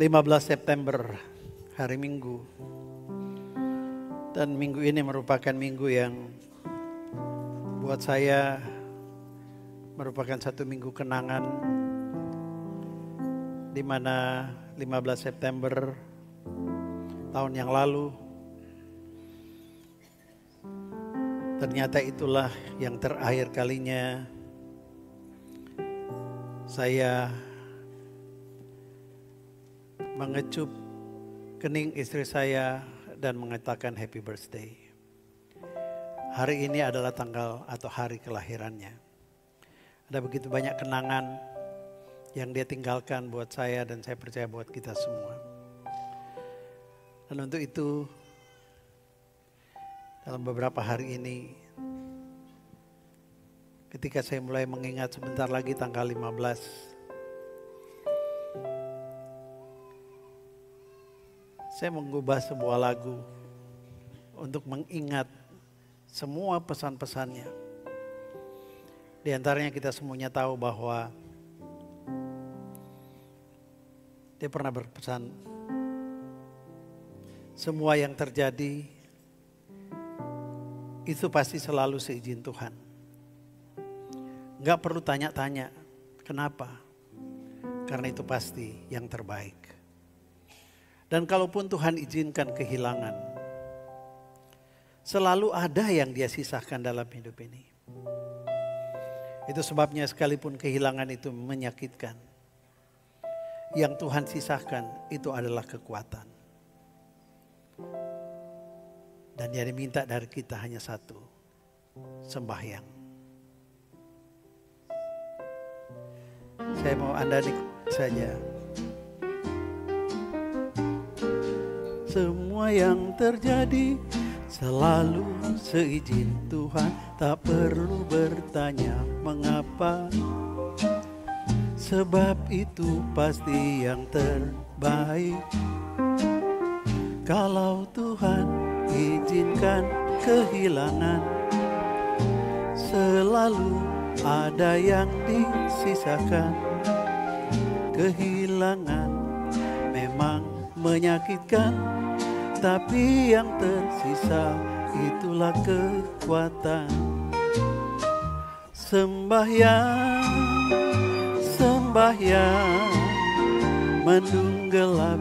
15 September, hari Minggu. Dan minggu ini merupakan minggu yang buat saya merupakan satu minggu kenangan, di mana 15 September tahun yang lalu ternyata itulah yang terakhir kalinya saya mengecup kening istri saya dan mengatakan happy birthday. Hari ini adalah tanggal atau hari kelahirannya. Ada begitu banyak kenangan yang dia tinggalkan buat saya dan saya percaya buat kita semua. Dan untuk itu dalam beberapa hari ini, ketika saya mulai mengingat sebentar lagi tanggal 15, saya mengubah sebuah lagu untuk mengingat semua pesan-pesannya. Di antaranya kita semuanya tahu bahwa dia pernah berpesan, semua yang terjadi itu pasti selalu seizin Tuhan. Gak perlu tanya-tanya kenapa, karena itu pasti yang terbaik. Dan kalaupun Tuhan izinkan kehilangan, selalu ada yang Dia sisakan dalam hidup ini. Itu sebabnya sekalipun kehilangan itu menyakitkan, yang Tuhan sisakan itu adalah kekuatan. Dan yang diminta dari kita hanya satu, sembahyang. Saya mau Anda saja. Semua yang terjadi selalu seizin Tuhan, tak perlu bertanya mengapa. Sebab itu pasti yang terbaik. Kalau Tuhan izinkan kehilangan, selalu ada yang disisakan. Kehilangan memang menyakitkan, tapi yang tersisa itulah kekuatan. Sembahyang, sembahyang, mendung gelap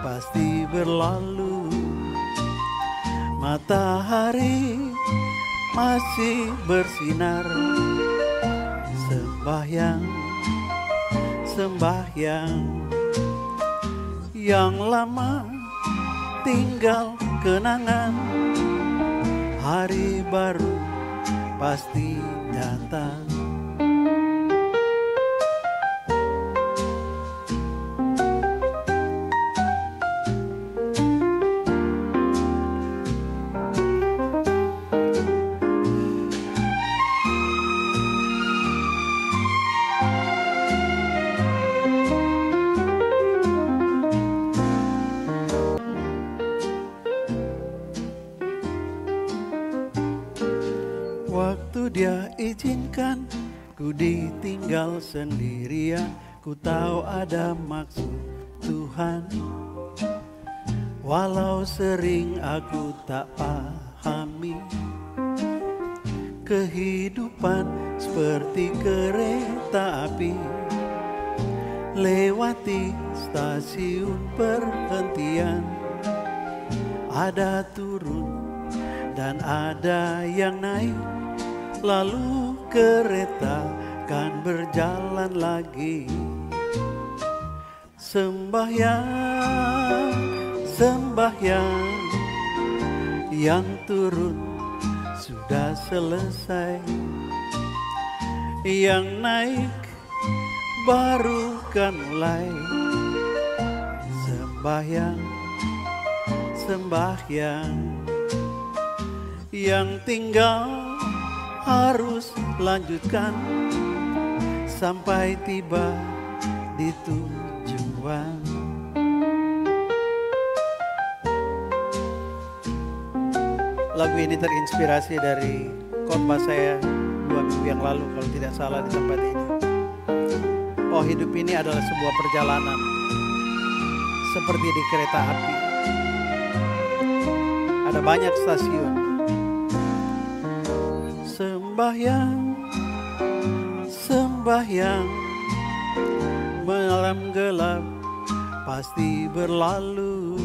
pasti berlalu. Matahari masih bersinar. Sembahyang, sembahyang, yang lama tinggal kenangan. Hari baru pasti datang. Waktu Dia izinkan ku ditinggal sendirian, ku tahu ada maksud Tuhan. Walau sering aku tak pahami, kehidupan seperti kereta api, lewati stasiun perhentian. Ada turun dan ada yang naik, lalu kereta kan berjalan lagi. Sembahyang, sembahyang, yang turun sudah selesai, yang naik baru kan mulai. Sembahyang, sembahyang, yang tinggal harus lanjutkan sampai tiba di tujuan. Lagu ini terinspirasi dari khotbah saya 2 minggu yang lalu kalau tidak salah di tempat ini. Oh, hidup ini adalah sebuah perjalanan. seperti di kereta api. Ada banyak stasiun. Sembahyang, sembahyang, malam gelap pasti berlalu.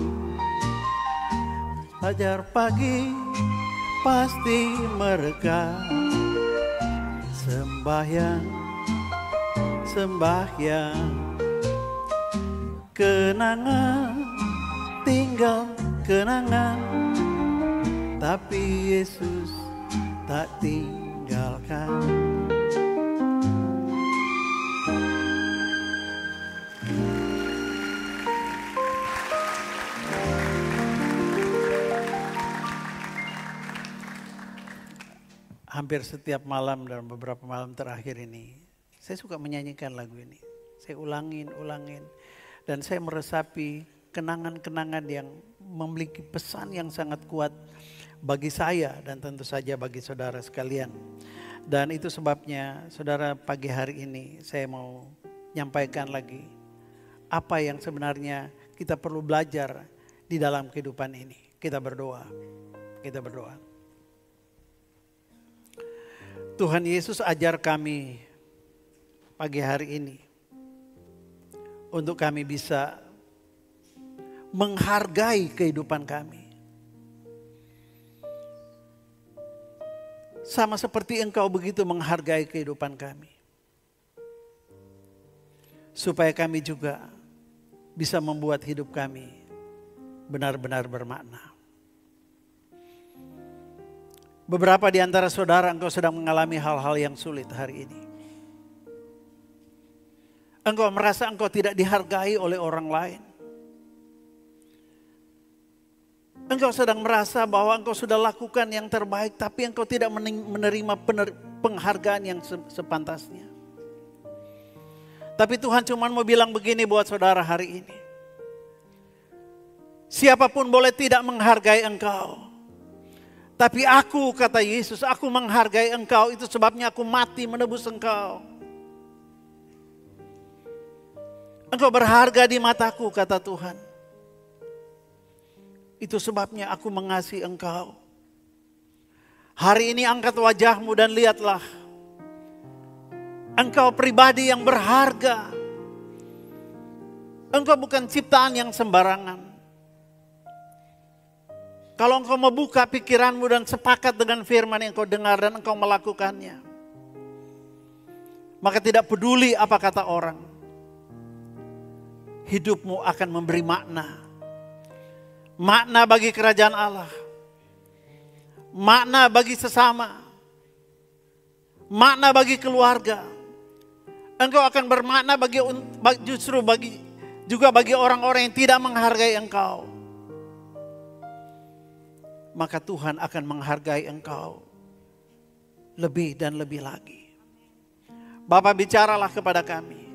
Fajar pagi pasti mereka. Sembahyang, sembahyang, kenangan, tinggal kenangan, tapi Yesus tak tinggalkan. Hampir setiap malam dalam beberapa malam terakhir ini, saya suka menyanyikan lagu ini. Saya ulangin. Dan saya meresapi kenangan-kenangan yang memiliki pesan yang sangat kuat bagi saya dan tentu saja bagi saudara sekalian. Dan itu sebabnya saudara, pagi hari ini saya mau nyampaikan lagi apa yang sebenarnya kita perlu belajar di dalam kehidupan ini. Kita berdoa. Tuhan Yesus ajar kami pagi hari ini untuk kami bisa menghargai kehidupan kami. Sama seperti Engkau begitu menghargai kehidupan kami. Supaya kami juga bisa membuat hidup kami benar-benar bermakna. Beberapa di antara saudara engkau sedang mengalami hal-hal yang sulit hari ini. Engkau merasa engkau tidak dihargai oleh orang lain. Engkau sedang merasa bahwa engkau sudah lakukan yang terbaik, tapi engkau tidak menerima penghargaan yang sepantasnya. Tapi Tuhan cuma mau bilang begini buat saudara hari ini. Siapapun boleh tidak menghargai engkau. Tapi aku, kata Yesus, aku menghargai engkau. Itu sebabnya aku mati menebus engkau. Engkau berharga di mataku, kata Tuhan. Itu sebabnya aku mengasihi engkau. Hari ini angkat wajahmu dan lihatlah. Engkau pribadi yang berharga. Engkau bukan ciptaan yang sembarangan. Kalau engkau membuka pikiranmu dan sepakat dengan firman yang engkau dengar dan engkau melakukannya, maka tidak peduli apa kata orang, hidupmu akan memberi makna. Makna bagi kerajaan Allah, makna bagi sesama, makna bagi keluarga. Engkau akan bermakna juga bagi orang-orang yang tidak menghargai engkau. Maka Tuhan akan menghargai engkau lebih dan lebih lagi. Bapa, bicaralah kepada kami.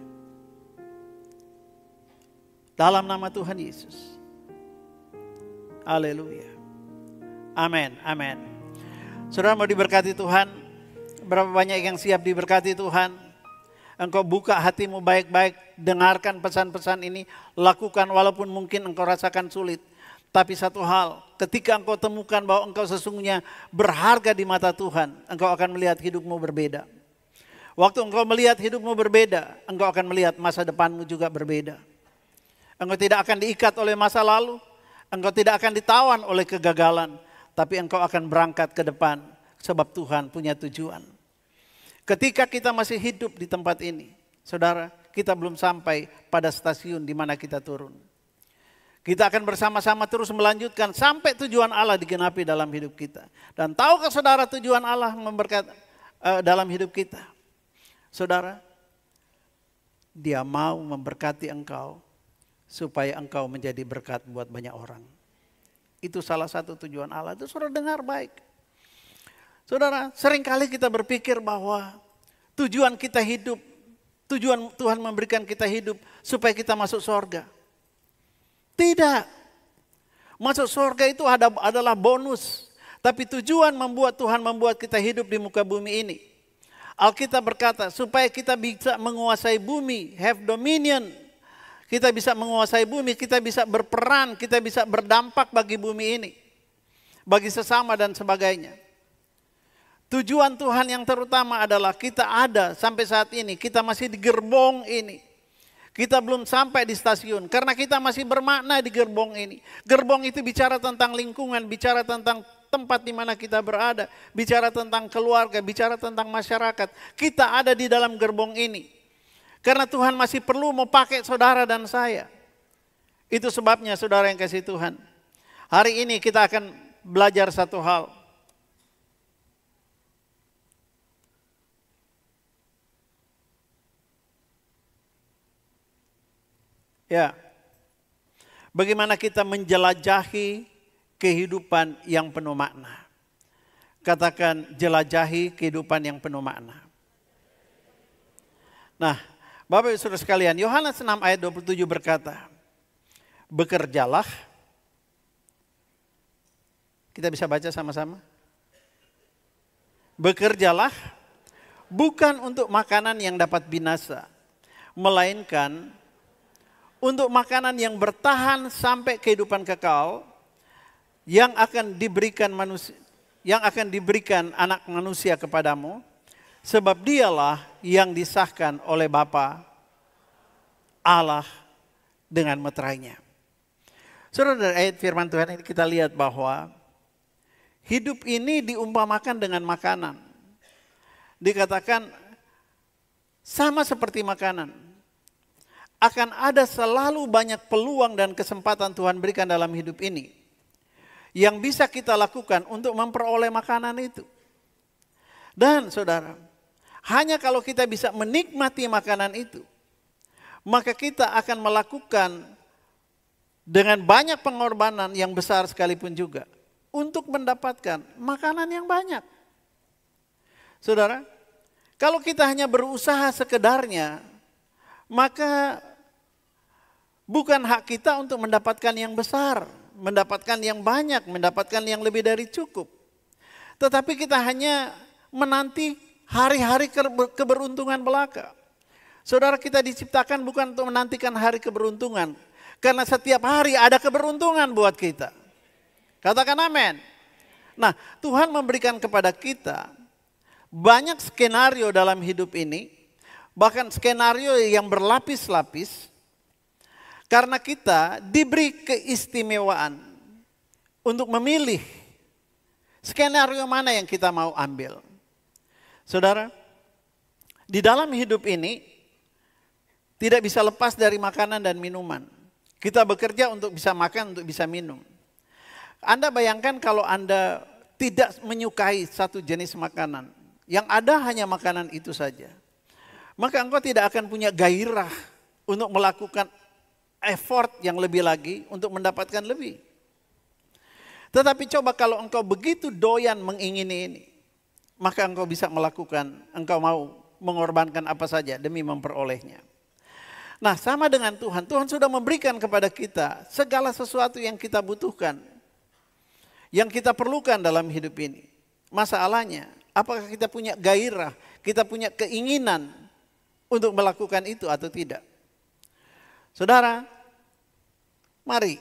Dalam nama Tuhan Yesus. Haleluya. Amin, amin. Saudara mau diberkati Tuhan? Berapa banyak yang siap diberkati Tuhan? Engkau buka hatimu baik-baik, dengarkan pesan-pesan ini, lakukan walaupun mungkin engkau rasakan sulit. Tapi satu hal, ketika engkau temukan bahwa engkau sesungguhnya berharga di mata Tuhan, engkau akan melihat hidupmu berbeda. Waktu engkau melihat hidupmu berbeda, engkau akan melihat masa depanmu juga berbeda. Engkau tidak akan diikat oleh masa lalu, engkau tidak akan ditawan oleh kegagalan, tapi engkau akan berangkat ke depan sebab Tuhan punya tujuan. Ketika kita masih hidup di tempat ini, saudara, kita belum sampai pada stasiun di mana kita turun. Kita akan bersama-sama terus melanjutkan sampai tujuan Allah digenapi dalam hidup kita. Dan tahukah saudara tujuan Allah dalam hidup kita? Saudara, Dia mau memberkati engkau supaya engkau menjadi berkat buat banyak orang. Itu salah satu tujuan Allah. Itu saudara dengar baik. Saudara, seringkali kita berpikir bahwa tujuan kita hidup, tujuan Tuhan memberikan kita hidup supaya kita masuk surga. Tidak. Masuk surga itu adalah bonus. Tapi tujuan Tuhan membuat kita hidup di muka bumi ini. Alkitab berkata supaya kita bisa menguasai bumi, have dominion. Kita bisa menguasai bumi, kita bisa berperan, kita bisa berdampak bagi bumi ini. Bagi sesama dan sebagainya. Tujuan Tuhan yang terutama adalah kita ada sampai saat ini, kita masih di gerbong ini. Kita belum sampai di stasiun karena kita masih bermakna di gerbong ini. Gerbong itu bicara tentang lingkungan, bicara tentang tempat di mana kita berada, bicara tentang keluarga, bicara tentang masyarakat. Kita ada di dalam gerbong ini. Karena Tuhan masih perlu mau pakai saudara dan saya. Itu sebabnya saudara yang kasih Tuhan. Hari ini kita akan belajar satu hal. Ya, bagaimana kita menjelajahi kehidupan yang penuh makna. Katakan jelajahi kehidupan yang penuh makna. Nah, Bapak Ibu Saudara sekalian, Yohanes 6 ayat 27 berkata, bekerjalah. Kita bisa baca sama-sama. Bekerjalah bukan untuk makanan yang dapat binasa, melainkan untuk makanan yang bertahan sampai kehidupan kekal yang akan diberikan manusia, yang akan diberikan anak manusia kepadamu, sebab dialah yang disahkan oleh Bapa Allah dengan meterainya. Saudara, dari ayat firman Tuhan ini kita lihat bahwa hidup ini diumpamakan dengan makanan. Dikatakan sama seperti makanan. Akan ada selalu banyak peluang dan kesempatan Tuhan berikan dalam hidup ini. Yang bisa kita lakukan untuk memperoleh makanan itu. Dan saudara, hanya kalau kita bisa menikmati makanan itu, maka kita akan melakukan dengan banyak pengorbanan yang besar sekalipun juga. Untuk mendapatkan makanan yang banyak. Saudara, kalau kita hanya berusaha sekedarnya, maka bukan hak kita untuk mendapatkan yang besar, mendapatkan yang banyak, mendapatkan yang lebih dari cukup. Tetapi kita hanya menanti hari-hari keberuntungan belaka. Saudara, kita diciptakan bukan untuk menantikan hari keberuntungan. Karena setiap hari ada keberuntungan buat kita. Katakan amin. Nah, Tuhan memberikan kepada kita banyak skenario dalam hidup ini. Bahkan skenario yang berlapis-lapis. Karena kita diberi keistimewaan untuk memilih skenario mana yang kita mau ambil. Saudara, di dalam hidup ini tidak bisa lepas dari makanan dan minuman. Kita bekerja untuk bisa makan, untuk bisa minum. Anda bayangkan kalau Anda tidak menyukai satu jenis makanan, yang ada hanya makanan itu saja. Maka engkau tidak akan punya gairah untuk melakukan effort yang lebih lagi untuk mendapatkan lebih. Tetapi coba kalau engkau begitu doyan mengingini ini, maka engkau bisa melakukan, engkau mau mengorbankan apa saja demi memperolehnya. Nah, sama dengan Tuhan, Tuhan sudah memberikan kepada kita segala sesuatu yang kita butuhkan, yang kita perlukan dalam hidup ini. Masalahnya, apakah kita punya gairah, kita punya keinginan untuk melakukan itu atau tidak? Saudara, mari,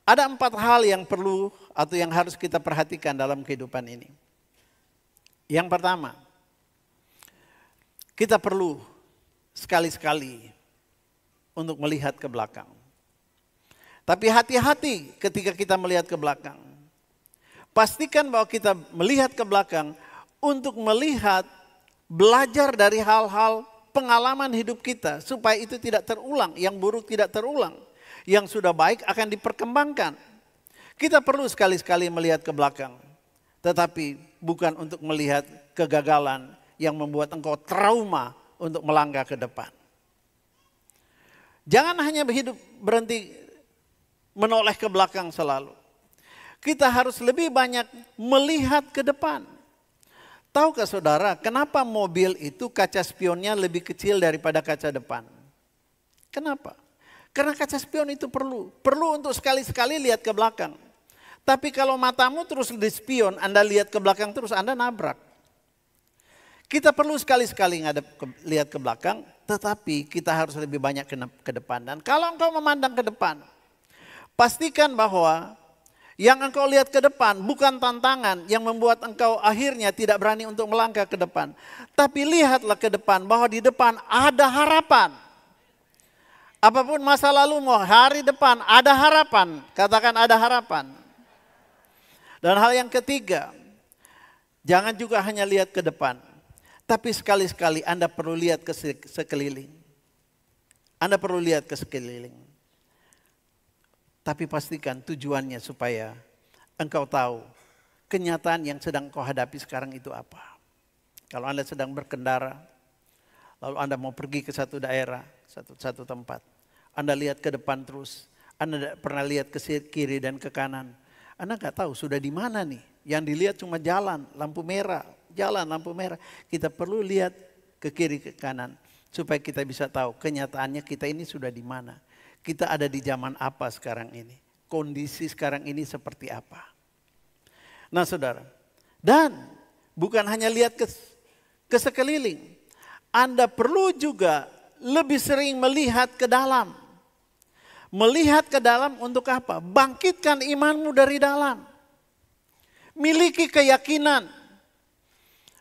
ada 4 hal yang perlu atau yang harus kita perhatikan dalam kehidupan ini. Yang pertama, kita perlu sekali-sekali untuk melihat ke belakang. Tapi hati-hati ketika kita melihat ke belakang. Pastikan bahwa kita melihat ke belakang untuk melihat, belajar dari hal-hal pengalaman hidup kita supaya itu tidak terulang, yang buruk tidak terulang, yang sudah baik akan diperkembangkan. Kita perlu sekali-sekali melihat ke belakang, tetapi bukan untuk melihat kegagalan yang membuat engkau trauma untuk melangkah ke depan. Jangan hanya berhenti menoleh ke belakang selalu. Kita harus lebih banyak melihat ke depan. Tahukah saudara, kenapa mobil itu kaca spionnya lebih kecil daripada kaca depan? Kenapa? Karena kaca spion itu perlu untuk sekali-sekali lihat ke belakang. Tapi kalau matamu terus di spion, Anda lihat ke belakang terus, Anda nabrak. Kita perlu sekali-sekali lihat ke belakang tetapi kita harus lebih banyak ke depan. Dan kalau engkau memandang ke depan, pastikan bahwa yang engkau lihat ke depan bukan tantangan yang membuat engkau akhirnya tidak berani untuk melangkah ke depan. Tapi lihatlah ke depan bahwa di depan ada harapan. Apapun masa lalumu, hari depan ada harapan. Katakan ada harapan. Dan hal yang ketiga, jangan juga hanya lihat ke depan. Tapi sekali-sekali Anda perlu lihat ke sekeliling. Anda perlu lihat ke sekeliling. Tapi pastikan tujuannya supaya engkau tahu kenyataan yang sedang kau hadapi sekarang itu apa. Kalau Anda sedang berkendara, lalu Anda mau pergi ke satu daerah, satu tempat. Anda lihat ke depan terus. Anda pernah lihat ke kiri dan ke kanan. Anda nggak tahu sudah di mana nih. Yang dilihat cuma jalan, lampu merah. Jalan, lampu merah. Kita perlu lihat ke kiri, ke kanan. Supaya kita bisa tahu kenyataannya kita ini sudah di mana. Kita ada di zaman apa sekarang ini. Kondisi sekarang ini seperti apa. Nah saudara. Dan bukan hanya lihat ke sekeliling. Anda perlu juga lebih sering melihat ke dalam. Melihat ke dalam untuk apa? Bangkitkan imanmu dari dalam. Miliki keyakinan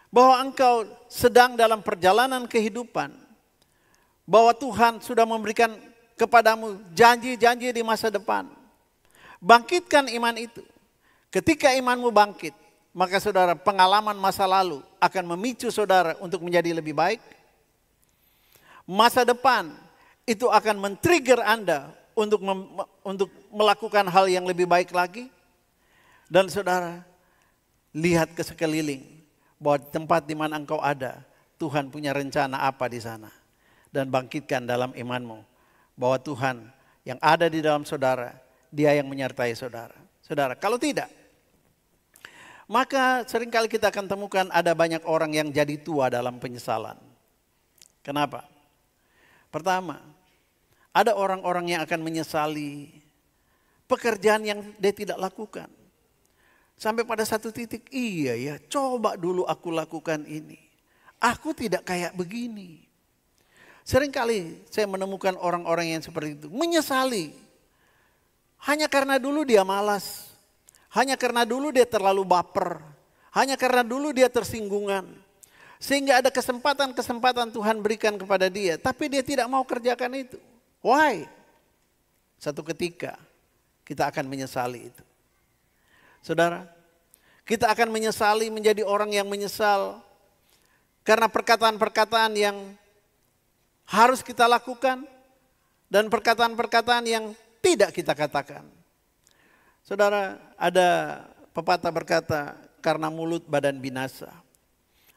bahwa engkau sedang dalam perjalanan kehidupan. Bahwa Tuhan sudah memberikan kepadamu janji-janji di masa depan. Bangkitkan iman itu. Ketika imanmu bangkit, maka saudara pengalaman masa lalu akan memicu saudara untuk menjadi lebih baik. Masa depan itu akan men-trigger Anda untuk melakukan hal yang lebih baik lagi. Dan saudara, lihat ke sekeliling. Bahwa tempat di mana engkau ada, Tuhan punya rencana apa di sana. Dan bangkitkan dalam imanmu. Bahwa Tuhan yang ada di dalam saudara, Dia yang menyertai saudara. Saudara, kalau tidak, maka seringkali kita akan temukan ada banyak orang yang jadi tua dalam penyesalan. Kenapa? Pertama, ada orang-orang yang akan menyesali pekerjaan yang dia tidak lakukan. Sampai pada satu titik, iya ya, coba dulu aku lakukan ini. Aku tidak kayak begini. Seringkali saya menemukan orang-orang yang seperti itu, menyesali. Hanya karena dulu dia malas. Hanya karena dulu dia terlalu baper. Hanya karena dulu dia tersinggungan. Sehingga ada kesempatan-kesempatan Tuhan berikan kepada dia. Tapi dia tidak mau kerjakan itu. Why? Satu ketika kita akan menyesali itu. Saudara, kita akan menyesali menjadi orang yang menyesal karena perkataan-perkataan yang harus kita lakukan dan perkataan-perkataan yang tidak kita katakan. Saudara, ada pepatah berkata, karena mulut badan binasa.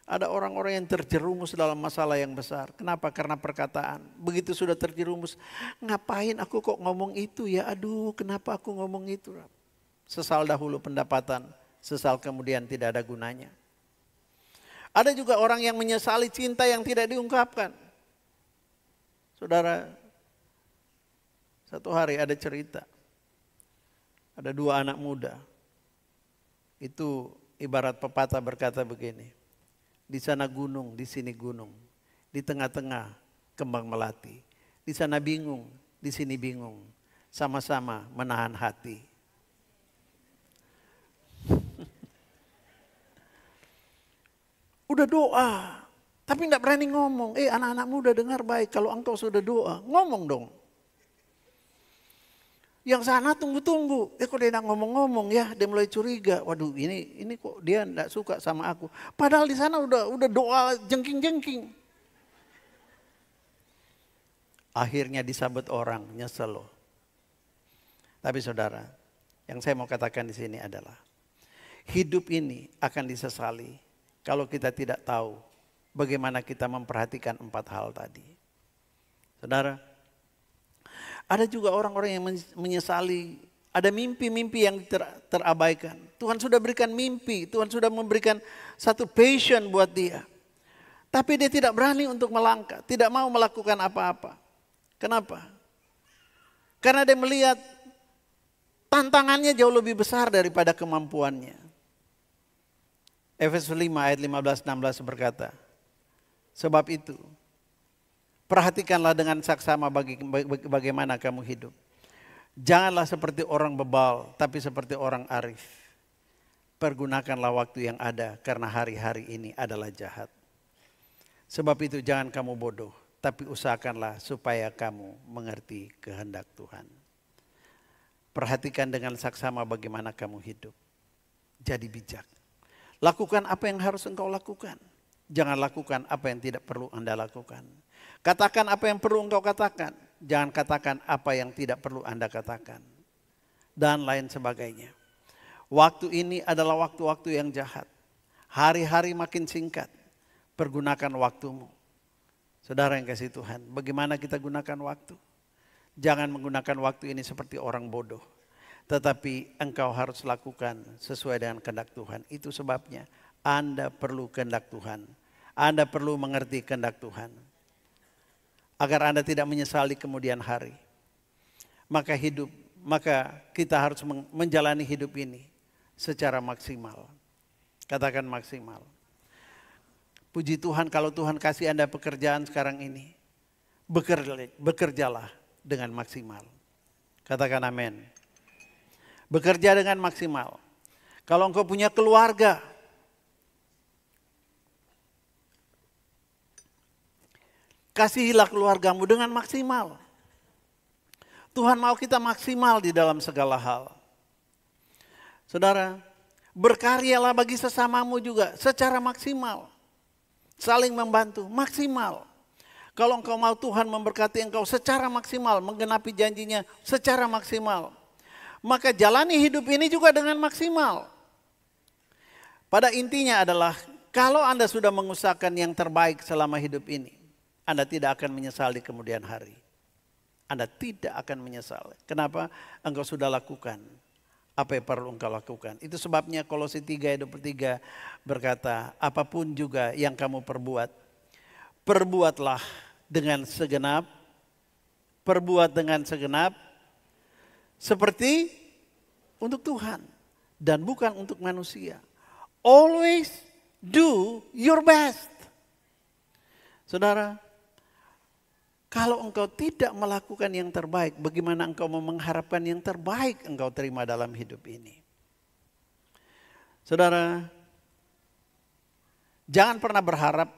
Ada orang-orang yang terjerumus dalam masalah yang besar. Kenapa? Karena perkataan. Begitu sudah terjerumus, ngapain aku kok ngomong itu ya? Aduh, kenapa aku ngomong itu? Sesal dahulu pendapatan, sesal kemudian tidak ada gunanya. Ada juga orang yang menyesali cinta yang tidak diungkapkan. Saudara, satu hari ada cerita. Ada dua anak muda. Itu ibarat pepatah berkata begini. Di sana gunung, di sini gunung. Di tengah-tengah kembang melati. Di sana bingung, di sini bingung. Sama-sama menahan hati. Udah doa, tapi tidak berani ngomong. Anak-anak muda dengar baik, kalau engkau sudah doa, ngomong dong. Yang sana tunggu-tunggu, kok dia tidak ngomong-ngomong ya, dia mulai curiga. Waduh, ini kok dia tidak suka sama aku. Padahal di sana udah doa jengking-jengking. Akhirnya disabet orang, nyesel loh. Tapi saudara, yang saya mau katakan di sini adalah hidup ini akan disesali kalau kita tidak tahu bagaimana kita memperhatikan 4 hal tadi. Saudara, ada juga orang-orang yang menyesali, ada mimpi-mimpi yang terabaikan. Tuhan sudah berikan mimpi, Tuhan sudah memberikan satu passion buat dia. Tapi dia tidak berani untuk melangkah, tidak mau melakukan apa-apa. Kenapa? Karena dia melihat tantangannya jauh lebih besar daripada kemampuannya. Efesus 5 ayat 15-16 berkata, sebab itu, Perhatikanlah dengan saksama bagaimana kamu hidup. Janganlah seperti orang bebal, tapi seperti orang arif. Pergunakanlah waktu yang ada, karena hari-hari ini adalah jahat. Sebab itu jangan kamu bodoh, tapi usahakanlah supaya kamu mengerti kehendak Tuhan. Perhatikan dengan saksama bagaimana kamu hidup. Jadi bijak. Lakukan apa yang harus engkau lakukan. Jangan lakukan apa yang tidak perlu Anda lakukan. Katakan apa yang perlu engkau katakan. Jangan katakan apa yang tidak perlu Anda katakan. Dan lain sebagainya. Waktu ini adalah waktu-waktu yang jahat. Hari-hari makin singkat. Pergunakan waktumu. Saudara yang kasih Tuhan, bagaimana kita gunakan waktu? Jangan menggunakan waktu ini seperti orang bodoh. Tetapi engkau harus lakukan sesuai dengan kehendak Tuhan. Itu sebabnya Anda perlu kehendak Tuhan. Anda perlu mengerti kehendak Tuhan. Agar Anda tidak menyesali kemudian hari. Maka kita harus menjalani hidup ini secara maksimal. Katakan maksimal. Puji Tuhan kalau Tuhan kasih Anda pekerjaan sekarang ini. Bekerjalah dengan maksimal. Katakan amin. Bekerja dengan maksimal. Kalau engkau punya keluarga, kasihilah keluargamu dengan maksimal. Tuhan mau kita maksimal di dalam segala hal. Saudara, berkaryalah bagi sesamamu juga secara maksimal. Saling membantu, maksimal. Kalau engkau mau Tuhan memberkati engkau secara maksimal, menggenapi janjinya secara maksimal, maka jalani hidup ini juga dengan maksimal. Pada intinya adalah kalau Anda sudah mengusahakan yang terbaik selama hidup ini, Anda tidak akan menyesal di kemudian hari. Anda tidak akan menyesal. Kenapa? Engkau sudah lakukan apa yang perlu engkau lakukan. Itu sebabnya Kolose 3:23 berkata, apapun juga yang kamu perbuat, perbuatlah dengan segenap, seperti untuk Tuhan dan bukan untuk manusia. Always do your best. Saudara, kalau engkau tidak melakukan yang terbaik, bagaimana engkau mau mengharapkan yang terbaik engkau terima dalam hidup ini? Saudara, jangan pernah berharap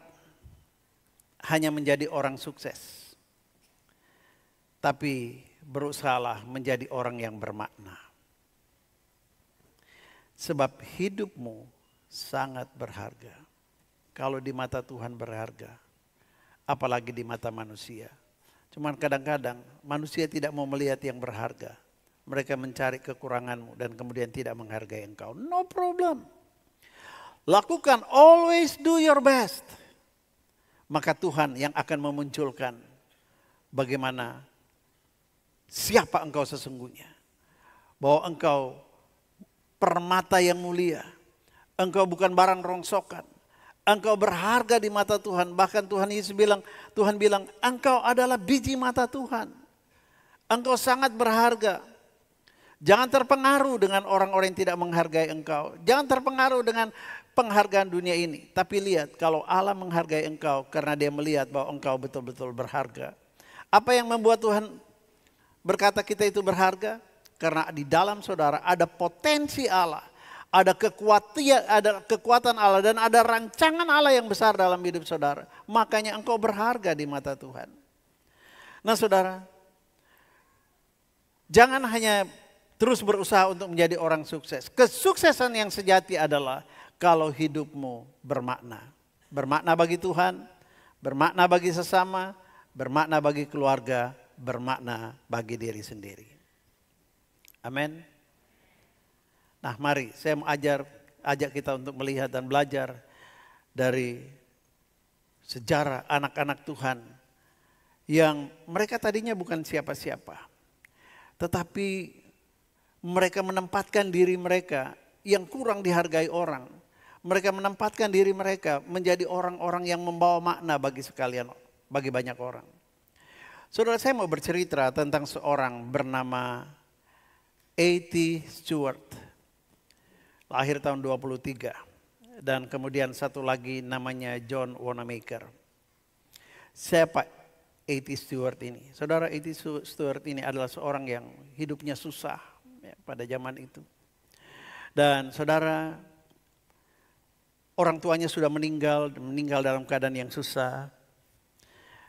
hanya menjadi orang sukses. Tapi berusahalah menjadi orang yang bermakna. Sebab hidupmu sangat berharga. Kalau di mata Tuhan berharga, apalagi di mata manusia. Cuman kadang-kadang manusia tidak mau melihat yang berharga. Mereka mencari kekuranganmu dan kemudian tidak menghargai engkau. No problem. Lakukan, always do your best. Maka Tuhan yang akan memunculkan bagaimana siapa engkau sesungguhnya. Bahwa engkau permata yang mulia. Engkau bukan barang rongsokan. Engkau berharga di mata Tuhan. Bahkan Tuhan bilang, engkau adalah biji mata Tuhan. Engkau sangat berharga. Jangan terpengaruh dengan orang-orang yang tidak menghargai engkau. Jangan terpengaruh dengan penghargaan dunia ini. Tapi lihat, kalau Allah menghargai engkau karena dia melihat bahwa engkau betul-betul berharga. Apa yang membuat Tuhan berkata kita itu berharga? Karena di dalam saudara ada potensi Allah. Ada kekuatan Allah dan ada rancangan Allah yang besar dalam hidup saudara. Makanya engkau berharga di mata Tuhan. Nah saudara, jangan hanya terus berusaha untuk menjadi orang sukses. Kesuksesan yang sejati adalah kalau hidupmu bermakna. Bermakna bagi Tuhan, bermakna bagi sesama, bermakna bagi keluarga, bermakna bagi diri sendiri. Amin. Nah mari saya mau ajak kita untuk melihat dan belajar dari sejarah anak-anak Tuhan yang mereka tadinya bukan siapa-siapa. Tetapi mereka menempatkan diri mereka yang kurang dihargai orang. Mereka menempatkan diri mereka menjadi orang-orang yang membawa makna bagi banyak orang. Saudara, saya mau bercerita tentang seorang bernama A.T. Stewart. Lahir tahun 23 dan kemudian satu lagi namanya John Wanamaker. Siapa A.T. Stewart ini. Saudara, A.T. Stewart ini adalah seorang yang hidupnya susah ya, pada zaman itu. Dan saudara, orang tuanya sudah meninggal dalam keadaan yang susah.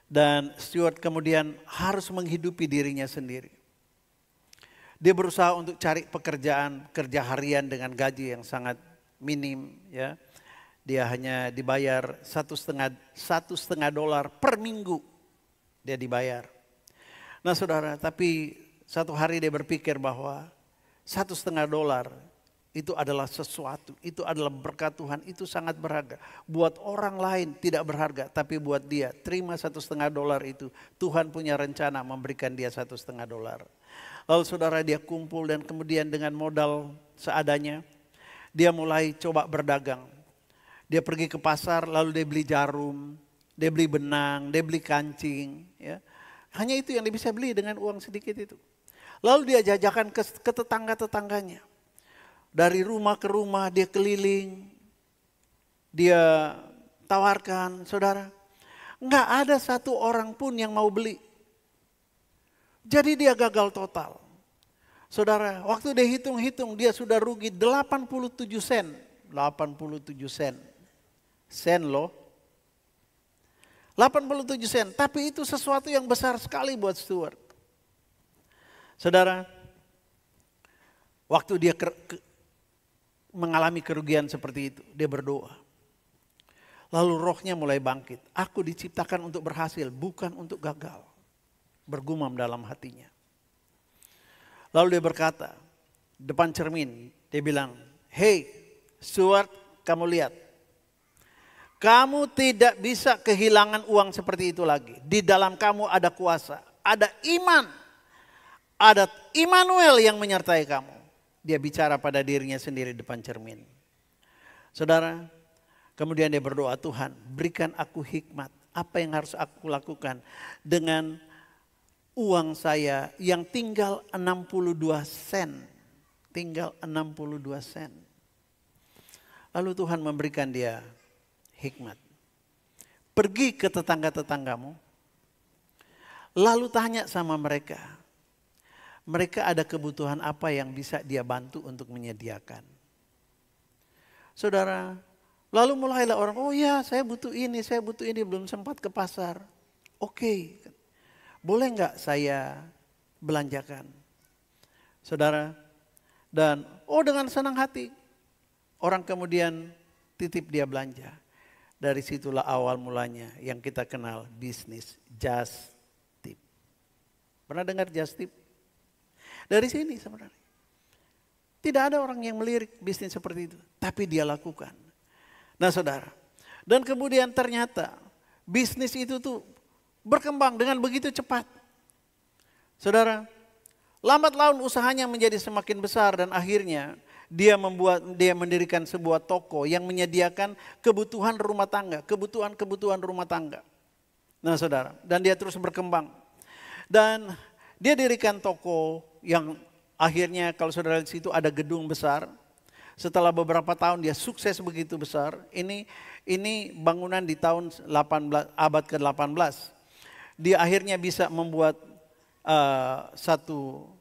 Dan Stewart kemudian harus menghidupi dirinya sendiri. Dia berusaha untuk cari pekerjaan, kerja harian dengan gaji yang sangat minim. Ya, dia hanya dibayar $1,5 per minggu. Dia dibayar. Nah saudara, tapi satu hari dia berpikir bahwa $1,5 itu adalah sesuatu, itu adalah berkat Tuhan, itu sangat berharga. Buat orang lain tidak berharga, tapi buat dia terima $1,5 itu. Tuhan punya rencana memberikan dia $1,5. Lalu saudara, dia kumpul dan kemudian dengan modal seadanya, dia mulai coba berdagang. Dia pergi ke pasar, lalu dia beli jarum, dia beli benang, dia beli kancing. Ya. Hanya itu yang dia bisa beli dengan uang sedikit itu. Lalu dia jajakan ke tetangga-tetangganya. Dari rumah ke rumah dia keliling. Dia tawarkan, saudara. Enggak ada satu orang pun yang mau beli. Jadi dia gagal total. Saudara, waktu dia hitung-hitung dia sudah rugi 87 sen. 87 sen. Sen loh. 87 sen, tapi itu sesuatu yang besar sekali buat Stewart. Saudara, waktu dia mengalami kerugian seperti itu, dia berdoa. Lalu rohnya mulai bangkit. Aku diciptakan untuk berhasil, bukan untuk gagal. Bergumam dalam hatinya. Lalu dia berkata, depan cermin, dia bilang, "Hey, Stewart, kamu lihat. Kamu tidak bisa kehilangan uang seperti itu lagi. Di dalam kamu ada kuasa, ada iman, ada Immanuel yang menyertai kamu." Dia bicara pada dirinya sendiri depan cermin. Saudara, kemudian dia berdoa, "Tuhan, berikan aku hikmat. Apa yang harus aku lakukan dengan uang saya yang tinggal 62 sen." Tinggal 62 sen. Lalu Tuhan memberikan dia hikmat. Pergi ke tetangga-tetanggamu, lalu tanya sama mereka. Mereka ada kebutuhan apa yang bisa dia bantu untuk menyediakan. Saudara, lalu mulailah orang, "Oh ya, saya butuh ini, belum sempat ke pasar." Oke, boleh nggak saya belanjakan? Saudara, dan dengan senang hati, orang kemudian titip dia belanja. Dari situlah awal mulanya yang kita kenal bisnis just tip. Pernah dengar just tip? Dari sini sebenarnya. Tidak ada orang yang melirik bisnis seperti itu, tapi dia lakukan. Nah saudara, dan kemudian ternyata bisnis itu tuh berkembang dengan begitu cepat. Saudara, lambat laun usahanya menjadi semakin besar dan akhirnya dia mendirikan sebuah toko yang menyediakan kebutuhan rumah tangga, kebutuhan rumah tangga. Nah saudara, dan dia terus berkembang. Dan dia dirikan toko yang akhirnya kalau saudara di situ ada gedung besar. Setelah beberapa tahun dia sukses begitu besar. Ini bangunan di tahun abad ke-18. Dia akhirnya bisa membuat satu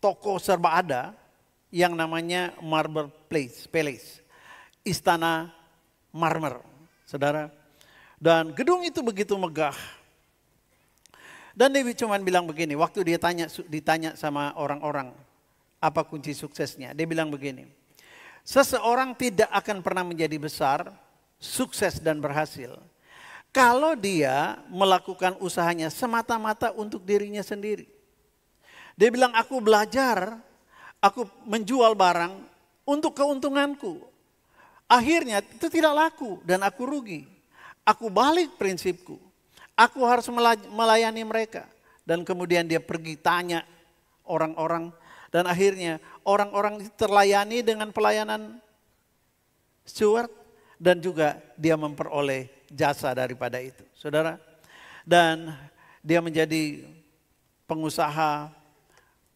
toko serba ada yang namanya Marble Palace, Istana Marmer, saudara. Dan gedung itu begitu megah. Dan dia cuma bilang begini, waktu dia ditanya sama orang-orang, apa kunci suksesnya? Dia bilang begini, seseorang tidak akan pernah menjadi besar, sukses dan berhasil kalau dia melakukan usahanya semata-mata untuk dirinya sendiri. Dia bilang, aku belajar, aku menjual barang untuk keuntunganku. Akhirnya itu tidak laku dan aku rugi. Aku balik prinsipku. Aku harus melayani mereka. Dan kemudian dia pergi tanya orang-orang. Dan akhirnya orang-orang terlayani dengan pelayanan Stewart. Dan juga dia memperoleh jasa daripada itu. Saudara. Dan dia menjadi pengusaha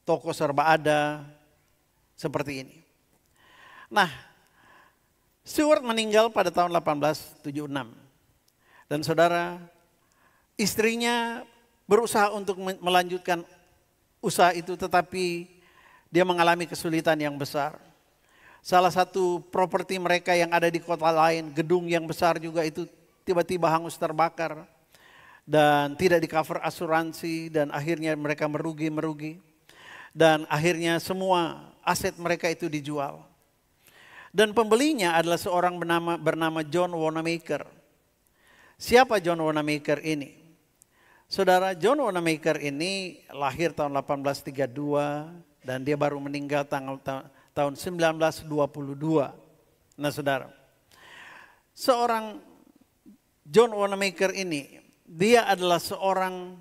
toko serba ada. Seperti ini. Nah, Stewart meninggal pada tahun 1876. Dan saudara, Istrinya berusaha untuk melanjutkan usaha itu, tetapi dia mengalami kesulitan yang besar. Salah satu properti mereka yang ada di kota lain, gedung yang besar juga itu tiba-tiba hangus terbakar. Dan tidak di cover asuransi, dan akhirnya mereka merugi. Dan akhirnya semua aset mereka itu dijual. Dan pembelinya adalah seorang bernama John Wanamaker. Siapa John Wanamaker ini? Saudara, John Wanamaker ini lahir tahun 1832 dan dia baru meninggal tahun 1922. Nah saudara, seorang John Wanamaker ini, dia adalah seorang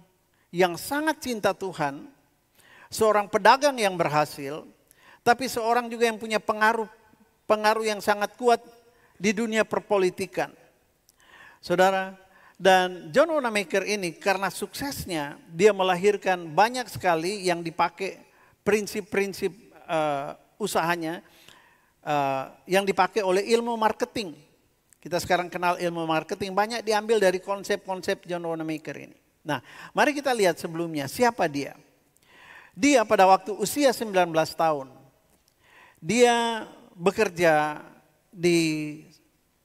yang sangat cinta Tuhan, seorang pedagang yang berhasil, tapi seorang juga yang punya pengaruh yang sangat kuat di dunia perpolitikan. Saudara, dan John Wanamaker ini karena suksesnya dia melahirkan banyak sekali yang dipakai prinsip-prinsip usahanya yang dipakai oleh ilmu marketing. Kita sekarang kenal ilmu marketing, banyak diambil dari konsep-konsep John Wanamaker ini. Nah, mari kita lihat sebelumnya siapa dia. Dia pada waktu usia 19 tahun, dia bekerja di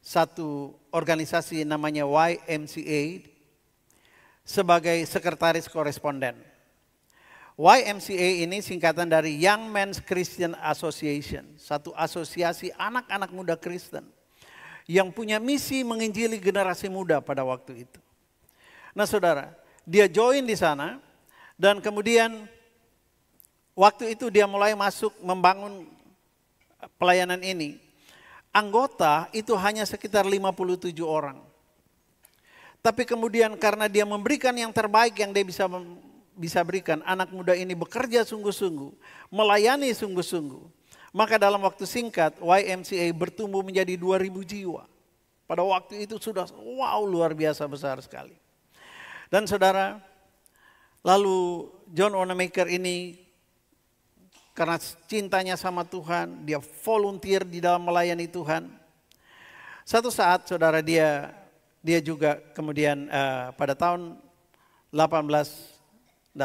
satu organisasi namanya YMCA sebagai sekretaris koresponden. YMCA ini singkatan dari Young Men's Christian Association, satu asosiasi anak-anak muda Kristen yang punya misi menginjili generasi muda pada waktu itu. Nah saudara, dia join di sana dan kemudian waktu itu dia mulai masuk membangun pelayanan ini. Anggota itu hanya sekitar 57 orang. Tapi kemudian karena dia memberikan yang terbaik yang dia bisa berikan, anak muda ini bekerja sungguh-sungguh, melayani sungguh-sungguh. Maka dalam waktu singkat YMCA bertumbuh menjadi 2.000 jiwa. Pada waktu itu sudah luar biasa besar sekali. Dan saudara, lalu John Wanamaker ini karena cintanya sama Tuhan, dia volunteer di dalam melayani Tuhan. Satu saat saudara dia juga kemudian pada tahun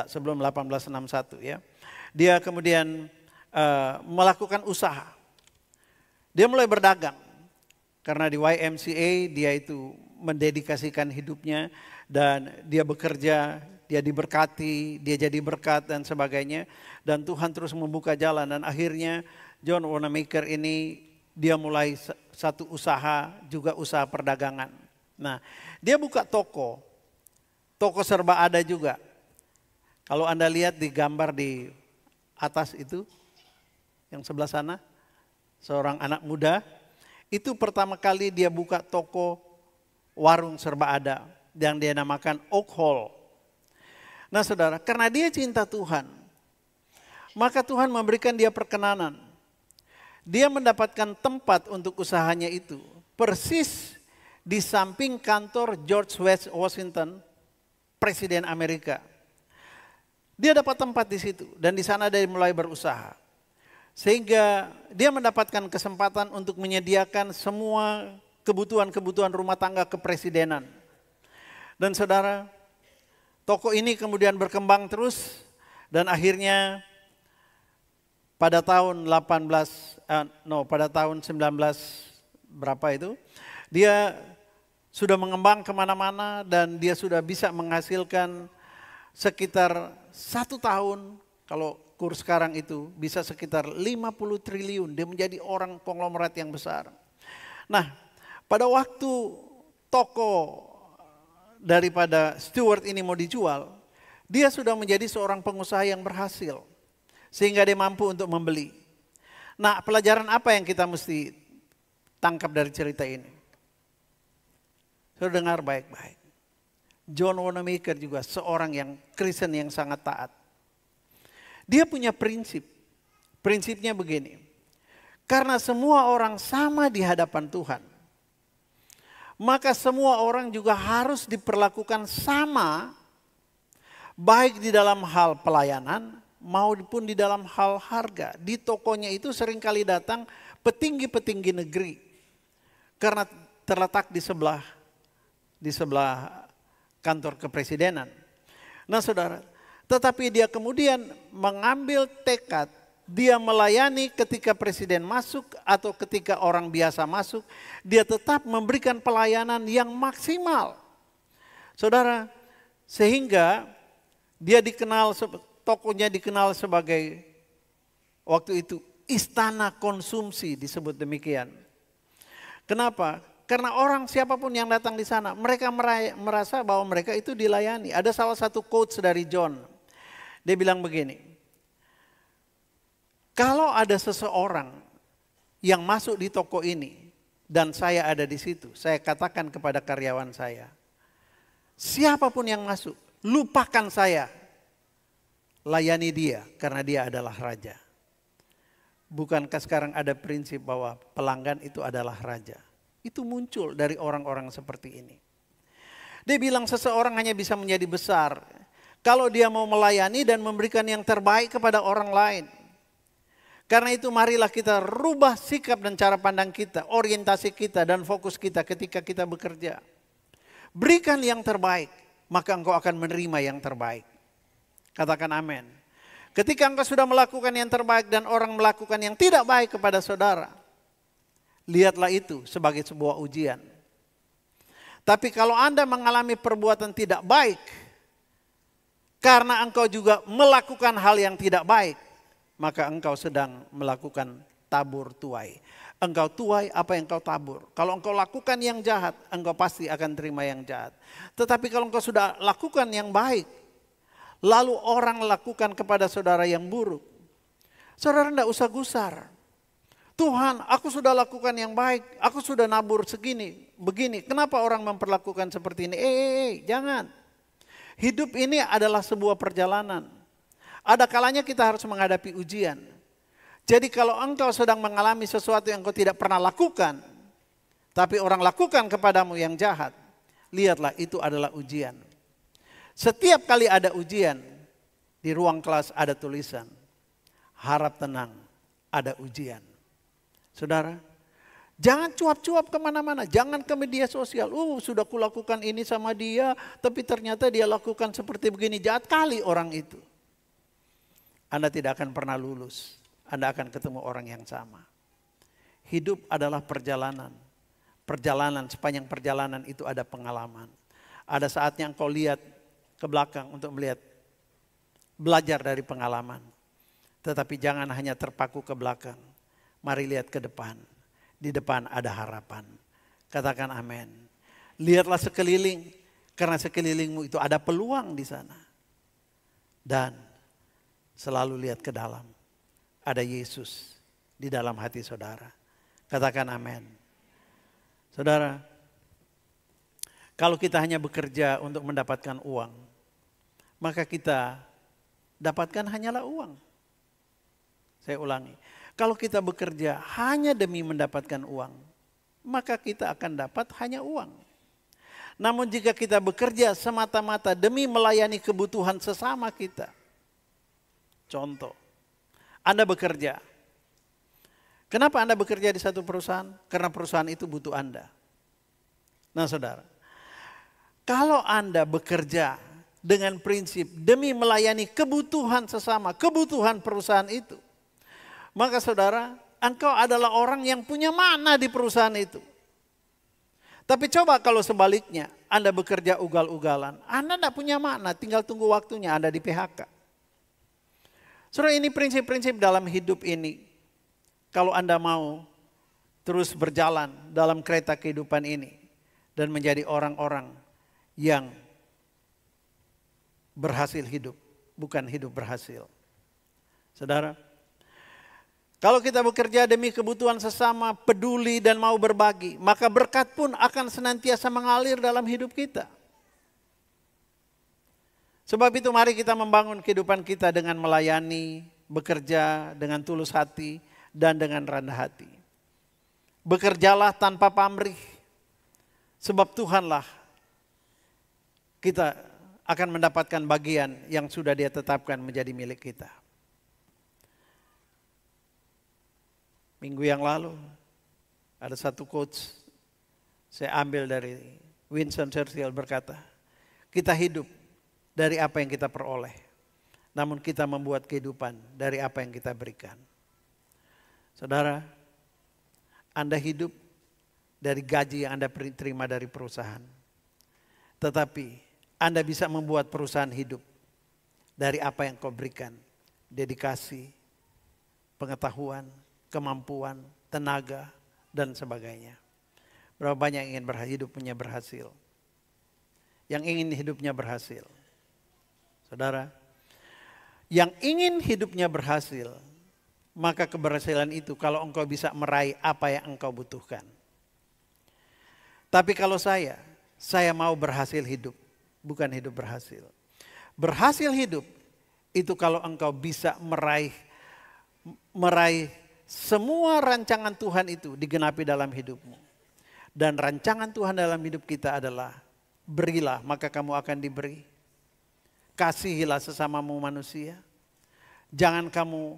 sebelum 1861 ya. Dia kemudian melakukan usaha. Dia mulai berdagang. Karena di YMCA dia itu mendedikasikan hidupnya dan dia bekerja, dia diberkati, dia jadi berkat dan sebagainya. Dan Tuhan terus membuka jalan dan akhirnya John Wanamaker ini dia mulai satu usaha, juga usaha perdagangan. Nah, dia buka toko serba ada juga. Kalau Anda lihat di gambar di atas itu, yang sebelah sana, seorang anak muda, itu pertama kali dia buka toko warung serba ada yang dia namakan Oak Hall. Nah saudara, karena dia cinta Tuhan, maka Tuhan memberikan dia perkenanan. Dia mendapatkan tempat untuk usahanya itu persis di samping kantor George Washington, Presiden Amerika. Dia dapat tempat di situ dan di sana dia mulai berusaha. Sehingga dia mendapatkan kesempatan untuk menyediakan semua kebutuhan-kebutuhan rumah tangga kepresidenan. Dan saudara, toko ini kemudian berkembang terus dan akhirnya pada tahun 19 berapa itu, dia sudah mengembang kemana-mana dan dia sudah bisa menghasilkan sekitar 1 tahun, kalau kurs sekarang itu bisa sekitar 50 triliun, dia menjadi orang konglomerat yang besar. Nah, pada waktu toko daripada Stewart ini mau dijual, dia sudah menjadi seorang pengusaha yang berhasil. Sehingga dia mampu untuk membeli. Nah, pelajaran apa yang kita mesti tangkap dari cerita ini? Saudara dengar baik-baik. John Wanamaker juga seorang yang Kristen yang sangat taat. Dia punya prinsip. Prinsipnya begini. Karena semua orang sama di hadapan Tuhan, maka semua orang juga harus diperlakukan sama, baik di dalam hal pelayanan maupun di dalam hal harga. Di tokonya itu seringkali datang petinggi-petinggi negeri. Karena terletak di sebelah kantor kepresidenan. Nah saudara, tetapi dia kemudian mengambil tekad, dia melayani ketika presiden masuk atau ketika orang biasa masuk, dia tetap memberikan pelayanan yang maksimal. Saudara, sehingga dia dikenal, tokonya dikenal sebagai waktu itu istana konsumsi, disebut demikian. Kenapa? Karena orang siapapun yang datang di sana, mereka merasa bahwa mereka itu dilayani. Ada salah satu quotes dari John, dia bilang begini, kalau ada seseorang yang masuk di toko ini dan saya ada di situ, saya katakan kepada karyawan saya, siapapun yang masuk, lupakan saya, layani dia karena dia adalah raja. Bukankah sekarang ada prinsip bahwa pelanggan itu adalah raja? Itu muncul dari orang-orang seperti ini. Dia bilang seseorang hanya bisa menjadi besar kalau dia mau melayani dan memberikan yang terbaik kepada orang lain. Karena itu marilah kita rubah sikap dan cara pandang kita, orientasi kita dan fokus kita ketika kita bekerja. Berikan yang terbaik, maka engkau akan menerima yang terbaik. Katakan amin. Ketika engkau sudah melakukan yang terbaik dan orang melakukan yang tidak baik kepada saudara, lihatlah itu sebagai sebuah ujian. Tapi kalau Anda mengalami perbuatan tidak baik, karena engkau juga melakukan hal yang tidak baik, maka engkau sedang melakukan tabur tuai. Engkau tuai apa yang engkau tabur. Kalau engkau lakukan yang jahat, engkau pasti akan terima yang jahat. Tetapi kalau engkau sudah lakukan yang baik, lalu orang lakukan kepada saudara yang buruk, saudara tidak usah gusar. Tuhan, aku sudah lakukan yang baik, aku sudah nabur segini, begini. Kenapa orang memperlakukan seperti ini? Jangan. Hidup ini adalah sebuah perjalanan. Ada kalanya kita harus menghadapi ujian. Jadi kalau engkau sedang mengalami sesuatu yang engkau tidak pernah lakukan, tapi orang lakukan kepadamu yang jahat, lihatlah itu adalah ujian. Setiap kali ada ujian, di ruang kelas ada tulisan, harap tenang, ada ujian. Saudara, jangan cuap-cuap kemana-mana, jangan ke media sosial. Sudah kulakukan ini sama dia, tapi ternyata dia lakukan seperti begini, jahat kali orang itu. Anda tidak akan pernah lulus, Anda akan ketemu orang yang sama. Hidup adalah perjalanan. Perjalanan, sepanjang perjalanan itu ada pengalaman. Ada saatnya engkau lihat ke belakang untuk melihat, belajar dari pengalaman. Tetapi jangan hanya terpaku ke belakang. Mari lihat ke depan. Di depan ada harapan. Katakan amin. Lihatlah sekeliling, karena sekelilingmu itu ada peluang di sana. Dan selalu lihat ke dalam. Ada Yesus di dalam hati saudara. Katakan amin. Saudara, kalau kita hanya bekerja untuk mendapatkan uang, maka kita dapatkan hanyalah uang. Saya ulangi. Kalau kita bekerja hanya demi mendapatkan uang, maka kita akan dapat hanya uang. Namun jika kita bekerja semata-mata demi melayani kebutuhan sesama kita. Contoh, Anda bekerja. Kenapa Anda bekerja di satu perusahaan? Karena perusahaan itu butuh Anda. Nah saudara, kalau Anda bekerja dengan prinsip demi melayani kebutuhan sesama, kebutuhan perusahaan itu, maka saudara, engkau adalah orang yang punya makna di perusahaan itu. Tapi coba kalau sebaliknya, Anda bekerja ugal-ugalan, Anda tidak punya makna, tinggal tunggu waktunya Anda di PHK. Saudara, ini prinsip-prinsip dalam hidup ini. Kalau Anda mau terus berjalan dalam kereta kehidupan ini dan menjadi orang-orang yang berhasil hidup, bukan hidup berhasil. Saudara, kalau kita bekerja demi kebutuhan sesama, peduli dan mau berbagi, maka berkat pun akan senantiasa mengalir dalam hidup kita. Sebab itu mari kita membangun kehidupan kita dengan melayani, bekerja dengan tulus hati dan dengan rendah hati. Bekerjalah tanpa pamrih, sebab Tuhanlah kita akan mendapatkan bagian yang sudah Dia tetapkan menjadi milik kita. Minggu yang lalu ada satu quotes saya ambil dari Winston Churchill berkata, kita hidup dari apa yang kita peroleh. Namun kita membuat kehidupan dari apa yang kita berikan. Saudara, Anda hidup dari gaji yang Anda terima dari perusahaan. Tetapi Anda bisa membuat perusahaan hidup dari apa yang kau berikan. Dedikasi, pengetahuan, kemampuan, tenaga, dan sebagainya. Berapa banyak yang ingin hidupnya berhasil? Yang ingin hidupnya berhasil. Saudara, yang ingin hidupnya berhasil, maka keberhasilan itu kalau engkau bisa meraih apa yang engkau butuhkan. Tapi kalau saya mau berhasil hidup, bukan hidup berhasil. Berhasil hidup itu kalau engkau bisa meraih semua rancangan Tuhan itu digenapi dalam hidupmu. Dan rancangan Tuhan dalam hidup kita adalah berilah maka kamu akan diberi. Kasihilah sesamamu manusia. Jangan kamu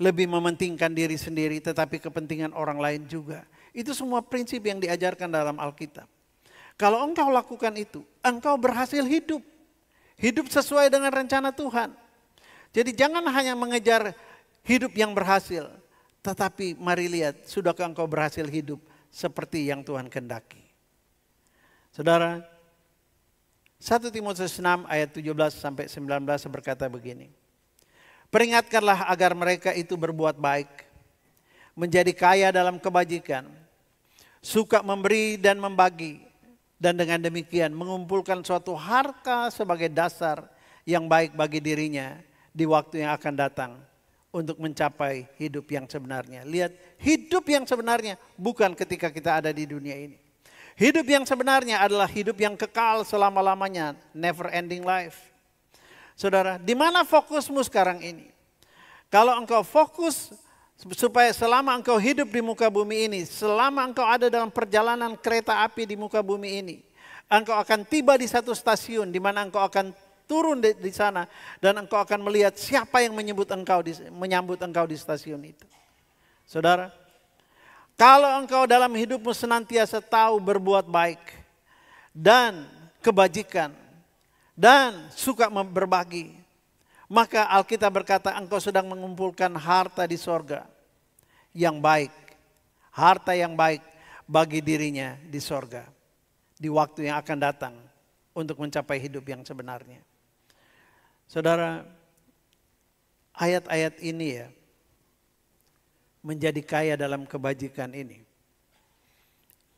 lebih mementingkan diri sendiri tetapi kepentingan orang lain juga. Itu semua prinsip yang diajarkan dalam Alkitab. Kalau engkau lakukan itu, engkau berhasil hidup. Hidup sesuai dengan rencana Tuhan. Jadi jangan hanya mengejar hidup yang berhasil. Tetapi mari lihat, sudahkah engkau berhasil hidup seperti yang Tuhan kehendaki. Saudara, 1 Timotius 6 ayat 17 sampai 19 berkata begini. Peringatkanlah agar mereka itu berbuat baik, menjadi kaya dalam kebajikan, suka memberi dan membagi, dan dengan demikian mengumpulkan suatu harta sebagai dasar yang baik bagi dirinya di waktu yang akan datang untuk mencapai hidup yang sebenarnya. Lihat, hidup yang sebenarnya bukan ketika kita ada di dunia ini. Hidup yang sebenarnya adalah hidup yang kekal selama-lamanya, never ending life. Saudara, di mana fokusmu sekarang ini? Kalau engkau fokus supaya selama engkau hidup di muka bumi ini, selama engkau ada dalam perjalanan kereta api di muka bumi ini, engkau akan tiba di satu stasiun di mana engkau akan turun di sana dan engkau akan melihat siapa yang menyambut engkau di stasiun itu. Saudara, kalau engkau dalam hidupmu senantiasa tahu berbuat baik dan kebajikan dan suka berbagi, maka Alkitab berkata engkau sedang mengumpulkan harta di sorga yang baik. Harta yang baik bagi dirinya di sorga. Di waktu yang akan datang untuk mencapai hidup yang sebenarnya. Saudara, ayat-ayat ini ya, menjadi kaya dalam kebajikan ini.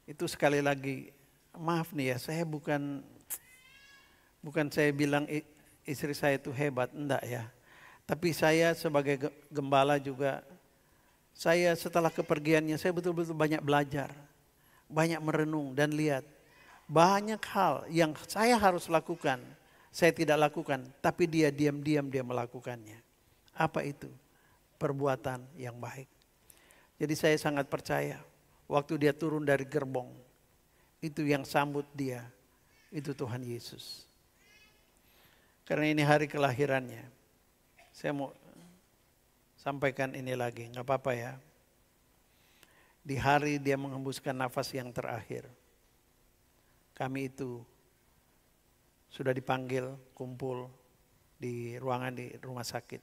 Itu sekali lagi, maaf nih ya, saya bukan saya bilang istri saya itu hebat, enggak ya. Tapi saya sebagai gembala juga, saya setelah kepergiannya saya betul-betul banyak belajar. Banyak merenung dan lihat. Banyak hal yang saya harus lakukan, saya tidak lakukan. Tapi dia diam-diam dia melakukannya. Apa itu? Perbuatan yang baik. Jadi saya sangat percaya waktu dia turun dari gerbong, itu yang sambut dia, itu Tuhan Yesus. Karena ini hari kelahirannya, saya mau sampaikan ini lagi, nggak apa-apa ya. Di hari dia menghembuskan nafas yang terakhir, kami itu sudah dipanggil kumpul di ruangan di rumah sakit.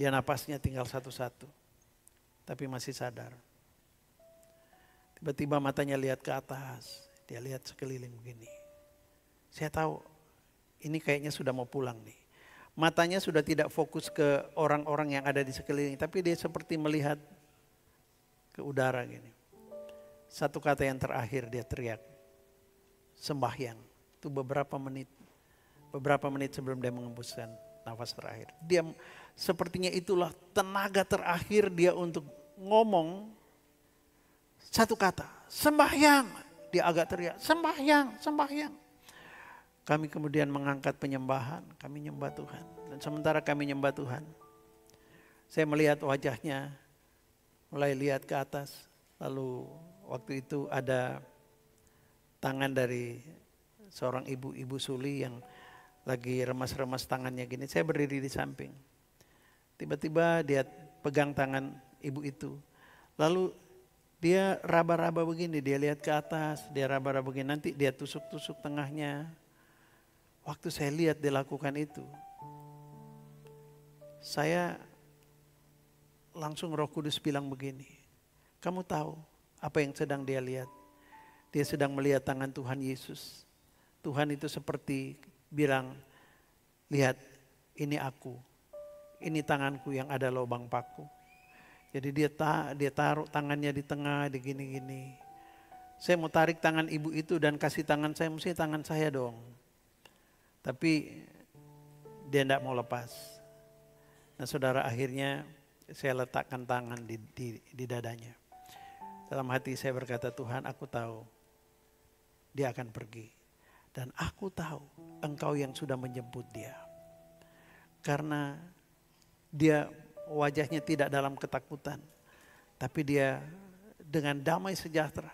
Dia napasnya tinggal satu-satu. Tapi masih sadar. Tiba-tiba matanya lihat ke atas. Dia lihat sekeliling begini. Saya tahu ini kayaknya sudah mau pulang nih. Matanya sudah tidak fokus ke orang-orang yang ada di sekeliling. Tapi dia seperti melihat ke udara gini. Satu kata yang terakhir dia teriak. Sembahyang. Itu beberapa menit sebelum dia mengembuskan nafas terakhir. Dia sepertinya itulah tenaga terakhir dia untuk ngomong satu kata, sembahyang. Dia agak teriak, sembahyang, sembahyang. Kami kemudian mengangkat penyembahan, kami nyembah Tuhan. Dan sementara kami nyembah Tuhan, saya melihat wajahnya mulai lihat ke atas. Lalu waktu itu ada tangan dari seorang ibu suli yang lagi remas-remas tangannya gini. Saya berdiri di samping. Tiba-tiba dia pegang tangan ibu itu. Lalu dia raba-raba begini, dia lihat ke atas, dia raba-raba begini. Nanti dia tusuk-tusuk tengahnya. Waktu saya lihat dia lakukan itu, saya langsung Roh Kudus bilang begini, kamu tahu apa yang sedang dia lihat? Dia sedang melihat tangan Tuhan Yesus. Tuhan itu seperti bilang, lihat ini aku, ini tanganku yang ada lubang paku. Jadi dia taruh tangannya di tengah, di gini-gini. Saya mau tarik tangan ibu itu dan kasih tangan saya, mesti tangan saya dong. Tapi dia tidak mau lepas. Nah saudara, akhirnya saya letakkan tangan di dadanya. Dalam hati saya berkata, Tuhan aku tahu dia akan pergi. Dan aku tahu Engkau yang sudah menjemput dia. Karena dia wajahnya tidak dalam ketakutan. Tapi dia dengan damai sejahtera.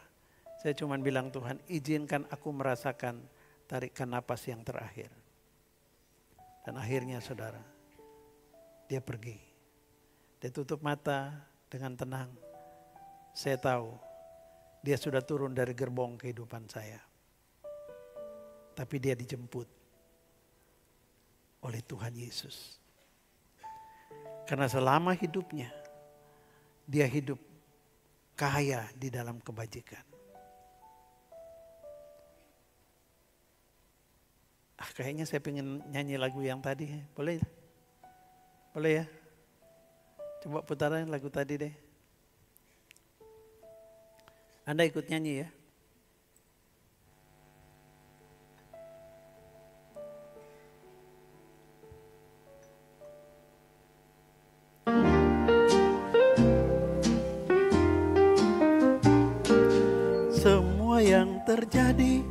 Saya cuma bilang, Tuhan izinkan aku merasakan tarikan napas yang terakhir. Dan akhirnya saudara, dia pergi. Dia tutup mata dengan tenang. Saya tahu dia sudah turun dari gerbong kehidupan saya. Tapi dia dijemput oleh Tuhan Yesus. Karena selama hidupnya, dia hidup kaya di dalam kebajikan. Kayaknya saya pengen nyanyi lagu yang tadi. Boleh? Boleh ya? Coba putaran lagu tadi deh. Anda ikut nyanyi ya? Semua yang terjadi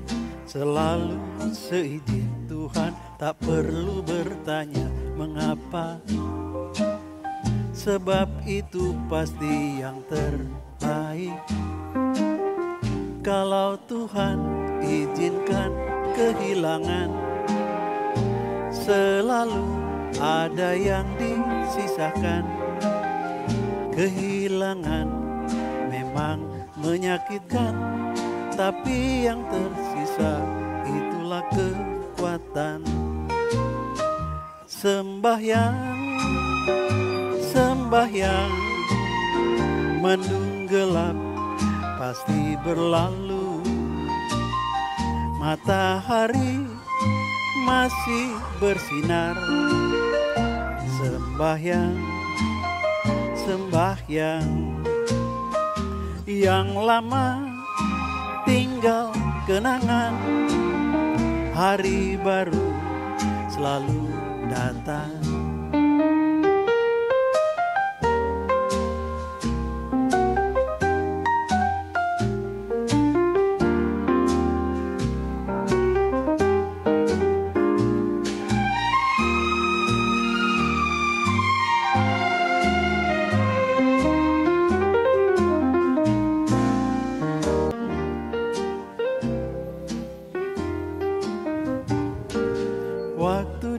selalu seizin Tuhan, tak perlu bertanya mengapa. Sebab itu pasti yang terbaik. Kalau Tuhan izinkan kehilangan, selalu ada yang disisakan. Kehilangan memang menyakitkan, tapi yang tersisa itulah kekuatan. Sembahyang, sembahyang, mendung gelap pasti berlalu. Matahari masih bersinar. Sembahyang, sembahyang, yang lama tinggal kenangan. Hari baru selalu datang.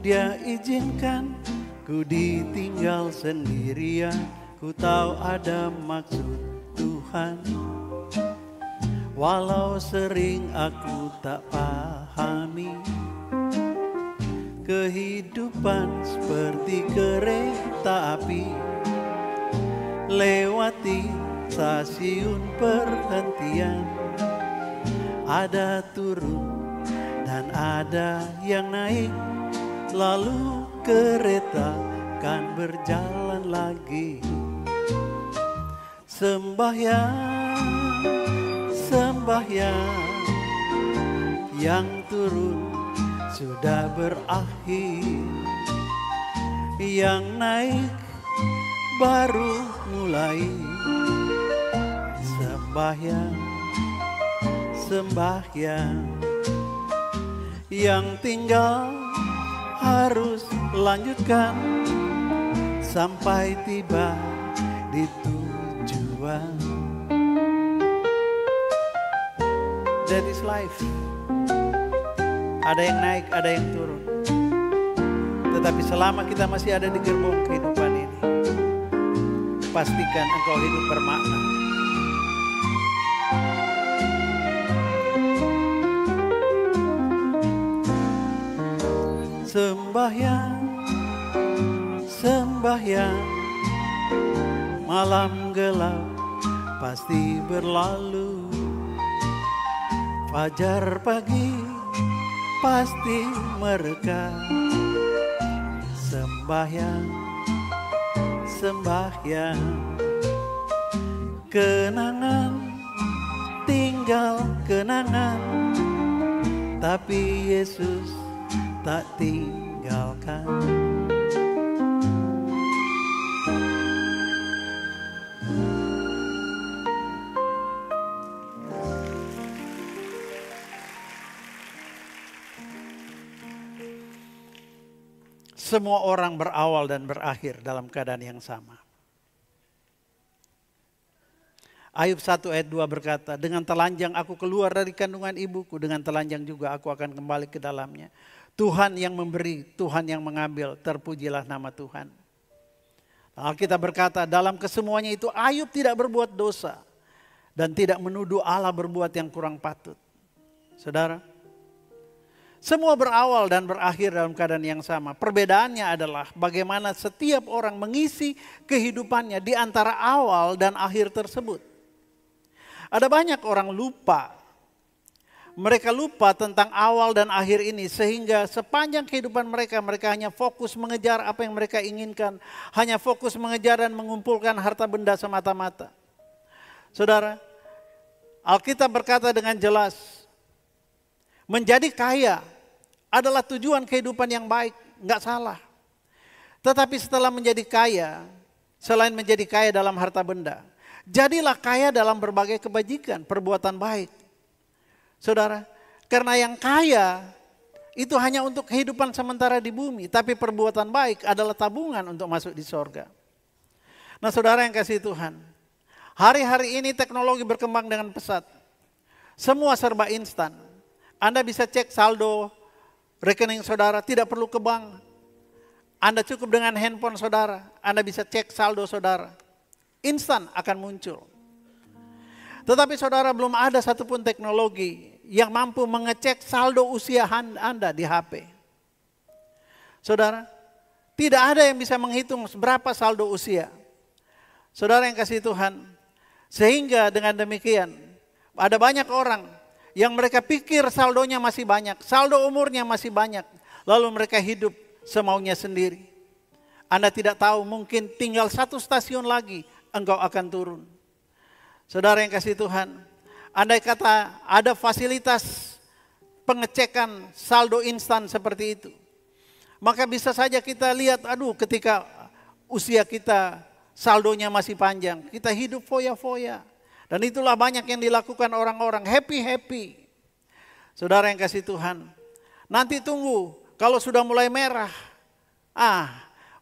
Dia izinkan ku ditinggal sendirian. Ku tahu ada maksud Tuhan, walau sering aku tak pahami. Kehidupan seperti kereta api, lewati stasiun perhentian. Ada turun dan ada yang naik, lalu kereta kan berjalan lagi. Sembahyang, sembahyang, yang turun sudah berakhir. Yang naik baru mulai. Sembahyang, sembahyang, yang tinggal harus lanjutkan sampai tiba di tujuan. That is life. Ada yang naik, ada yang turun. Tetapi selama kita masih ada di gerbong kehidupan ini, pastikan engkau hidup bermakna. sembahyang, sembahyang. Malam gelap pasti berlalu, fajar pagi pasti mereka. Sembahyang, sembahyang. Kenangan, tinggal kenangan, tapi Yesus tak tinggalkan. Semua orang berawal dan berakhir dalam keadaan yang sama. Ayub 1 ayat 2 berkata, dengan telanjang aku keluar dari kandungan ibuku, dengan telanjang juga aku akan kembali ke dalamnya. Tuhan yang memberi, Tuhan yang mengambil, terpujilah nama Tuhan. Alkitab berkata, dalam kesemuanya itu Ayub tidak berbuat dosa dan tidak menuduh Allah berbuat yang kurang patut. Saudara, semua berawal dan berakhir dalam keadaan yang sama. Perbedaannya adalah bagaimana setiap orang mengisi kehidupannya di antara awal dan akhir tersebut. Ada banyak orang lupa. Mereka lupa tentang awal dan akhir ini sehingga sepanjang kehidupan mereka, mereka hanya fokus mengejar apa yang mereka inginkan. Hanya fokus mengejar dan mengumpulkan harta benda semata-mata. Saudara, Alkitab berkata dengan jelas, menjadi kaya adalah tujuan kehidupan yang baik, enggak salah. Tetapi setelah menjadi kaya, selain menjadi kaya dalam harta benda, jadilah kaya dalam berbagai kebajikan, perbuatan baik. Saudara, karena yang kaya itu hanya untuk kehidupan sementara di bumi, tapi perbuatan baik adalah tabungan untuk masuk di sorga. Nah saudara yang kasih Tuhan, hari-hari ini teknologi berkembang dengan pesat. Semua serba instan. Anda bisa cek saldo rekening saudara, tidak perlu ke bank. Anda cukup dengan handphone saudara, Anda bisa cek saldo saudara. Instan akan muncul. Tetapi saudara, belum ada satupun teknologi yang mampu mengecek saldo usia Anda di HP. Saudara, tidak ada yang bisa menghitung berapa saldo usia. Saudara yang kasih Tuhan, sehingga dengan demikian ada banyak orang yang mereka pikir saldonya masih banyak, saldo umurnya masih banyak, lalu mereka hidup semaunya sendiri. Anda tidak tahu, mungkin tinggal 1 stasiun lagi engkau akan turun. Saudara yang kasih Tuhan, andai kata ada fasilitas pengecekan saldo instan seperti itu, maka bisa saja kita lihat, aduh ketika usia kita saldonya masih panjang, kita hidup foya-foya. Dan itulah banyak yang dilakukan orang-orang, happy-happy. Saudara yang kasih Tuhan, nanti tunggu kalau sudah mulai merah,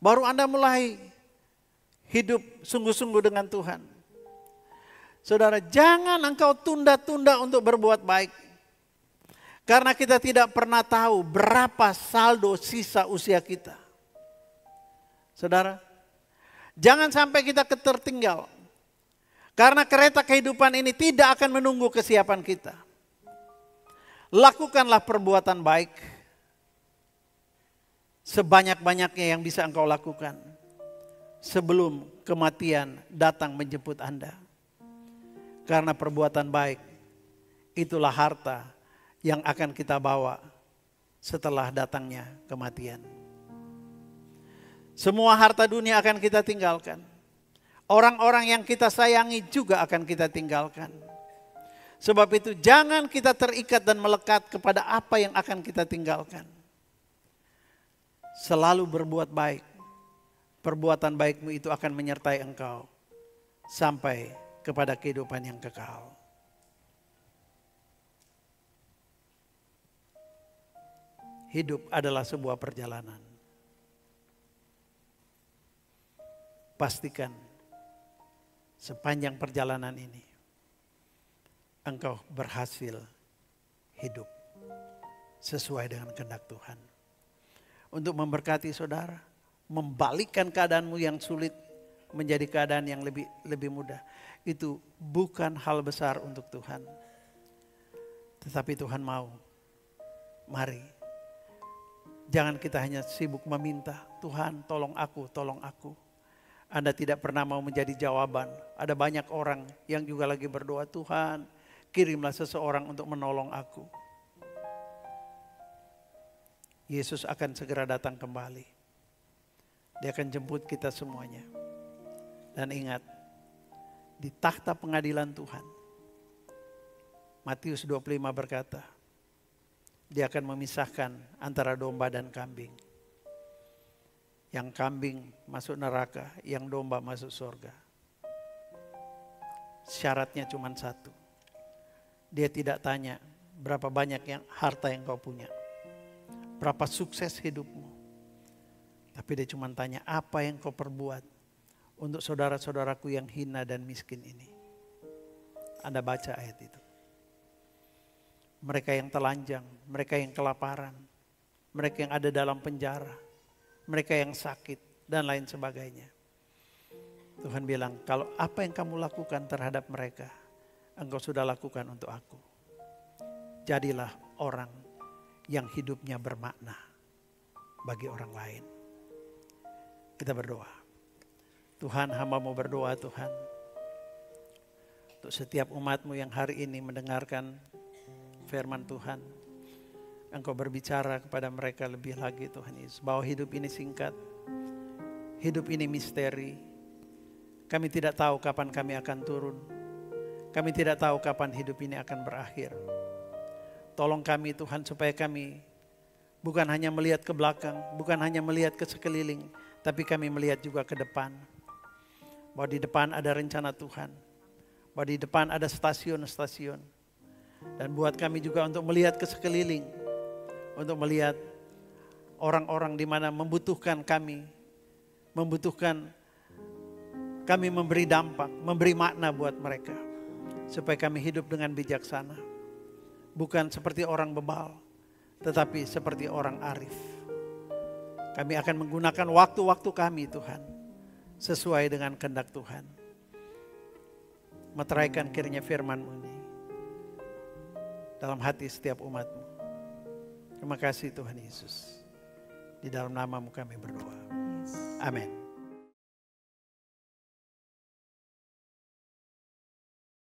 baru Anda mulai hidup sungguh-sungguh dengan Tuhan. Saudara, jangan engkau tunda-tunda untuk berbuat baik. Karena kita tidak pernah tahu berapa saldo sisa usia kita. Saudara, jangan sampai kita tertinggal. Karena kereta kehidupan ini tidak akan menunggu kesiapan kita. Lakukanlah perbuatan baik sebanyak-banyaknya yang bisa engkau lakukan sebelum kematian datang menjemput Anda. Karena perbuatan baik itulah harta yang akan kita bawa setelah datangnya kematian. Semua harta dunia akan kita tinggalkan. Orang-orang yang kita sayangi juga akan kita tinggalkan. Sebab itu jangan kita terikat dan melekat kepada apa yang akan kita tinggalkan. Selalu berbuat baik. Perbuatan baikmu itu akan menyertai engkau sampai kepada kehidupan yang kekal. Hidup adalah sebuah perjalanan. Pastikan sepanjang perjalanan ini engkau berhasil hidup sesuai dengan kehendak Tuhan. Untuk memberkati saudara, membalikkan keadaanmu yang sulit menjadi keadaan yang lebih mudah. Itu bukan hal besar untuk Tuhan. Tetapi Tuhan mau, mari Jangan kita hanya sibuk meminta, Tuhan tolong aku, tolong aku. Anda tidak pernah mau menjadi jawaban. Ada banyak orang yang juga lagi berdoa, Tuhan kirimlah seseorang untuk menolong aku. Yesus akan segera datang kembali. Dia akan jemput kita semuanya. Dan ingat, di takhta pengadilan Tuhan, Matius 25 berkata, dia akan memisahkan antara domba dan kambing. Yang kambing masuk neraka, yang domba masuk surga. Syaratnya cuma satu. Dia tidak tanya berapa banyak harta yang kau punya. Berapa sukses hidupmu. Tapi dia cuma tanya apa yang kau perbuat untuk saudara-saudaraku yang hina dan miskin ini. Anda baca ayat itu. Mereka yang telanjang, mereka yang kelaparan, mereka yang ada dalam penjara, mereka yang sakit dan lain sebagainya. Tuhan bilang, kalau apa yang kamu lakukan terhadap mereka, engkau sudah lakukan untuk aku. Jadilah orang yang hidupnya bermakna bagi orang lain. Kita berdoa. Tuhan, hamba-Mu berdoa Tuhan. Untuk setiap umat-Mu yang hari ini mendengarkan firman Tuhan. Engkau berbicara kepada mereka lebih lagi Tuhan Yesus. Bahwa hidup ini singkat. Hidup ini misteri. Kami tidak tahu kapan kami akan turun. Kami tidak tahu kapan hidup ini akan berakhir. Tolong kami Tuhan supaya kami bukan hanya melihat ke belakang. Bukan hanya melihat ke sekeliling. Tapi kami melihat juga ke depan. Bahwa di depan ada rencana Tuhan. Bahwa di depan ada stasiun-stasiun. Dan buat kami juga untuk melihat ke sekeliling. Untuk melihat orang-orang di mana membutuhkan kami. Membutuhkan kami memberi dampak, memberi makna buat mereka. Supaya kami hidup dengan bijaksana. Bukan seperti orang bebal. Tetapi seperti orang arif. Kami akan menggunakan waktu-waktu kami Tuhan. Sesuai dengan kehendak Tuhan. Meteraikan kiranya firman-Mu ini. Dalam hati setiap umat-Mu. Terima kasih Tuhan Yesus. Di dalam nama-Mu kami berdoa. Amin.